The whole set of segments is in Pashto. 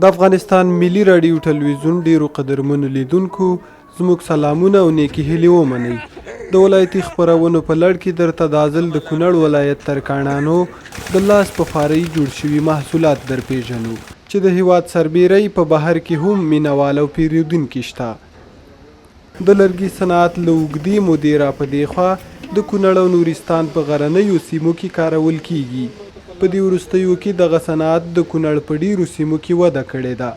د افغانستان ملي راډیو ټلویزیون ډیرو قدرمنو لیدونکو زموږ سلامونه او نیکې هیلې ومنئ. د ولایتي خپرونو په لړ کې درته د ازل د کونړ ولایت ترکاڼانو د لاس په خوارۍ جوړ شوي محصولات درپېژنو چې د هیواد سربیرۍ په بهر کې هم مینوال او پیرودونکي شته. د لرګي صنعت له اوږدې مودې راپدې خوا د کونړ او نورستان په غرنیو سیمو کې کارول کیږي. په دې وروستیو کې دغه صنعت د کونړ په ډیرو سیمو کې وده کړې ده.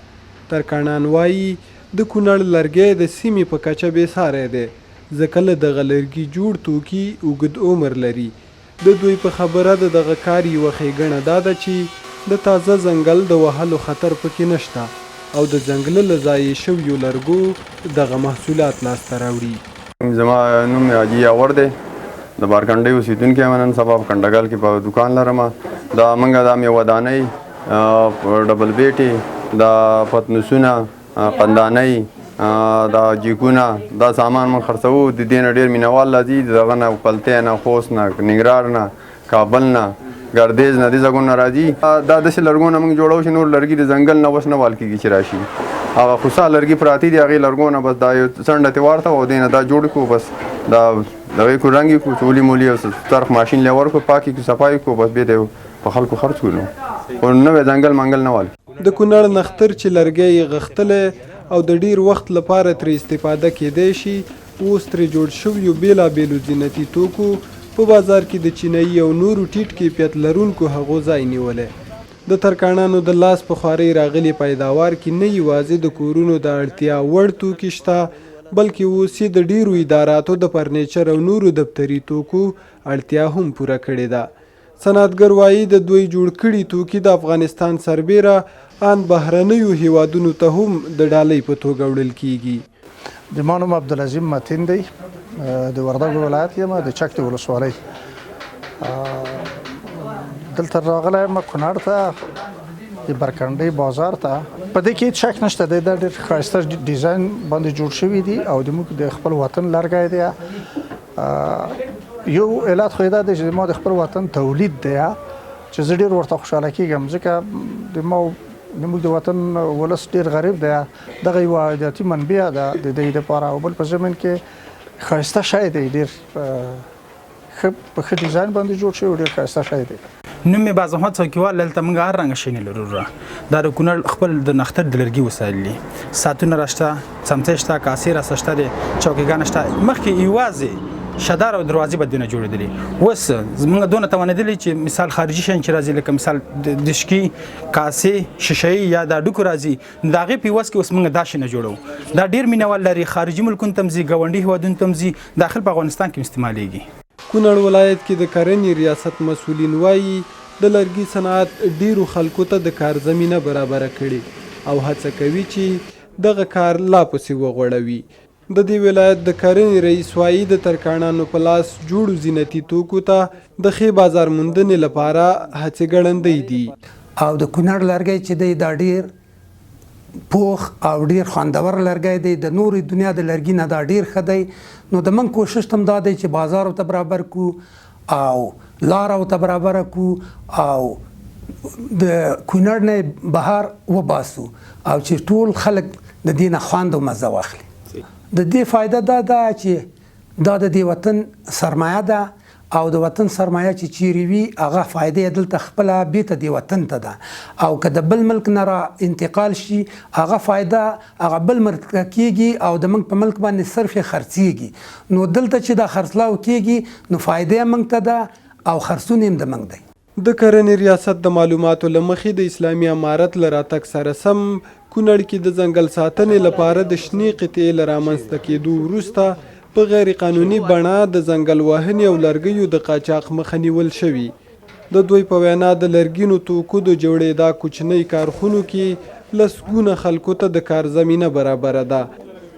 ترکاڼان وایي د کونړ لرګی د سیمې په کچه بېساری دی ځکه له دغه لرګي جوړ توکي اوږد عمر لري. د دوی په خبره د دغه کار یوه ښېګڼه دا ده چې د تازه ځنګل د وهلو خطر پکې نشته او د ځنګله له ضایع شویو لرګو دغه محصولات لاسته راوړي. زما نوم حاجي یاور دی، د بارکنډۍ اوسېدونکی یم. نن سبا په کنډګل کې په دوکان لرم. دا موږ دا میوه دانۍ، ډبل بیټې، دا پتنوسونه، قندانۍ، دا جیکونه، دا سامان موږ خرڅوو. د دې نه ډېر مینهوال راځي، د دغه نه پلتۍ نه، خوست نه، ننګرهار نه، کابل نه، ګردیز نه، دې ځایونو نه راځي. دا داسې لرګو نه موږ جوړوو چې نور لرګي د ځنګل نه اوس نه وال کېږي چې راشي. هغه خوسا لرګي پراته دي، هغې لرګو نه بس دا یو څنډه ترې واړته او دې نه دا جوړ کړو. بس دا دغه کو رنګ کو چولی مولی او طرف ماشین له ورکو پاکي کو صفای کو بس به دی په خلکو خرڅ کولو او نو ځنګل منګل نه وال. د کونړ نختر چې لرګی غختله او د ډیر وخت لپاره ترې استفاده کېدای شي اوس ترې جوړ شویو بیلابیلو زینتي توکو په بازار کې د چینایي او نورو ټیټ کیفیت لرونکو هغو ځای نیولی. د ترکاڼانو د لاس په خوارۍ راغلي پیداوار کې نه یوازې د کورونو د اړتیا وړ توکي شته بلکې اوس یې د ډیرو اداراتو د فرنیچر او نورو دفتري توکو اړتیا هم پوره کړې ده. صنعتګر وایي د دوی جوړ کړي توکي د افغانستان سربیره ان بهرنیو هیوادونو ته هم د ډالۍ په توګه وړل کیږي. د ما نوم عبدالعظیم متین دی، د وردګو ولایت یم، د چک د ولسوالۍ. دلته راغلی یم کونړ ته، د برکنډۍ بازار ته. په دې کې شک نشته دی، دا ډېر ښایسته ډیزاین باندې جوړ شوي دي او زموږ د خپل وطن لرګی دی. یو علت خو یې دا دی چې زما د خپل وطن تولید دی چې زه ډېر ورته خوشحاله کېږم ځکه زموږ د وطن ولس ډېر غریب دی. دغه یوه عایداتي منبع ده د دې دپاره او بل په ضمن کې ښایسته شی دی، ډېر په ښه ډیزاین باندې جوړ شوی، ډېر ښایسته شی دی. نوم مې باز احمد څوکیوال. دلته موږ هر رنګه شی لرو. دا د کونړ خپل د نختر د لرګي وسایل دي. ساعتونه راشته، څمڅۍ شته، کاسې راسته شته دي، چوکیګانې شته. مخکې یوازې شدار او دروازې بدونه جوړېدلې. اوس موږ دونه توانېدلي چې مثال خارجي شیان چې راځي لکه مثال دشکي، کاسې، شیشهیي یا دا ډوکو راځي، د هغې په عوض کې اوس موږ دا شی نه جوړوو. دا ډېر مینهوال لري، خارجي ملکونو ته هم ځي، ګاونډي هېوادونو ته هم ځي، داخل په افغانستان کې هم استعمالېږي. کونړ ولایت کې د کرنې ریاست مسؤلین وایي د لرګي صنعت ډیرو خلکو ته د کار زمینه برابره کړي او هڅه کوي چې دغه کار لا پسې وغوړوي. د دې ولایت د کرنې رئیس وایي د ترکاڼانو په لاس جوړو زینتي توکو ته د ښې بازار موندنې لپاره هڅې ګړندۍ دي. او د کونړ لرګی چې دی دا ډیر پوخ او ډیر خوندور لرګی دی، د نورې دنیا د لرګي نه دا ډیر ښه دی. نو د من کوشش هم دا دی چې بازار ورته برابر کو او لار ورته برابر کو او د کونړ نه بهر وباسو او چې ټول خلک د دې نه خوند او مزه واخلي. د دې فایده دا ده چې دا د دې وطن سرمایه ده او د وطن سرمایه چې چیرې وي هغه فایده یې دلته خپله بیرته دې وطن ته ده او که د بل ملک نه را انتقال شي هغه فایده هغه بل ملک کېږي او د موږ په ملک باندې صرف یې خرڅېږي. نو دلته چې دا خرڅلاو کېږي نو فایده یې موږ ته ده او خرڅون یې د موږ دی. د کرنې ریاست د معلوماتو له مخې د اسلامي امارت له راتګ سره سم کونړ کې د ځنګل ساتنې لپاره د شنې قطعې له رامنځته کېدو وروسته په غیر قانوني بڼه د ځنګل وهنې او لرګیو د قاچاق مخه نیول شوي. د دوی په وینا د لرګینو توکو د جوړېدا کوچنۍ کارخونو کې لسګونه خلکو ته د کار زمینه برابره ده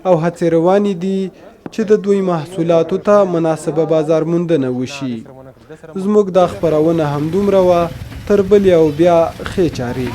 او هڅې روانې دي چې د دوی محصولاتو ته مناسبه بازار موندنه وشي. زموږ دا خپرونه همدومره وه، تر بلې او بیا ښې چارې.